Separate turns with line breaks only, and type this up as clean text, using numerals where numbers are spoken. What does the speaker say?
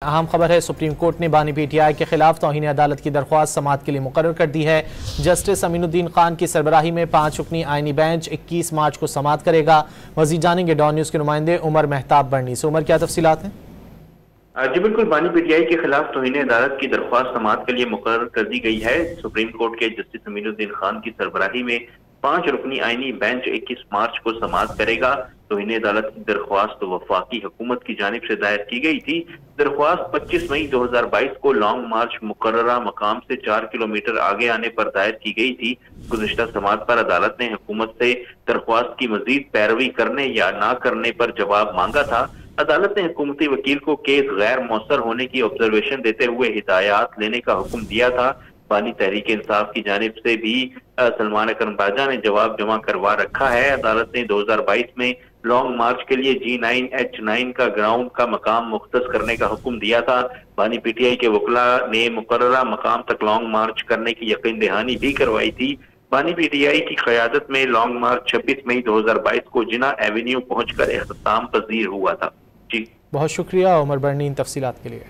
अहम खबर है, सुप्रीम कोर्ट ने बानी पीटीआई के खिलाफ तौहीन अदालत की दरख्वास्त समाअत के लिए मुकर्रर कर दी है। जस्टिस अमीनुद्दीन खान की सरबराही में 5 रुकनी आईनी बेंच 21 मार्च को समाअत करेगा। मजीद जानेंगे डॉन न्यूज़ के नुमाइंदे उमर मेहताब बर्नी से। उमर, क्या तफसीलात हैं?
जी बिल्कुल, बानी पीटीआई के खिलाफ तौहीन अदालत की दरख्वास्त समाअत के लिए मुकर्रर कर दी गई है। सुप्रीम कोर्ट के जस्टिस अमीनुद्दीन खान की सरबराही में 5 रुकनी आईनी बेंच 21 मार्च को समाअत करेगा। तौहीन अदालत की दरख्वास्त वफाकी हुकूमत की जानिब से दायर की गई थी। दरख्वास्त 25 मई 2022 को लॉन्ग मार्च मुकर्ररा मकाम से 4 किलोमीटर आगे आने पर दायर की गई थी। गुज़िश्ता समाअत पर अदालत ने हुकूमत से दरख्वास्त की मजीद पैरवी करने या ना करने पर जवाब मांगा था। अदालत ने हुकूमती वकील को केस गैर मौसर होने की ऑब्जर्वेशन देते हुए हिदायत लेने का हुक्म दिया था। बानी तहरीक इंसाफ की जानिब से भी सलमान अकरम बाजा ने जवाब जमा करवा रखा है। अदालत ने 2022 में लॉन्ग मार्च के लिए G9H9 का ग्राउंड का मकाम मुख्तस करने का हुक्म दिया था। बानी पीटीआई के वकला ने मुकर्ररा मकाम तक लॉन्ग मार्च करने की यकीन दहानी भी करवाई थी। बानी पीटीआई की क़यादत में लॉन्ग मार्च 26 मई 2022 को जिना एवेन्यू पहुंचकर इख्तिताम पजीर हुआ था। जी
बहुत शुक्रिया उमर बर्नी इन तफसीलात के लिए।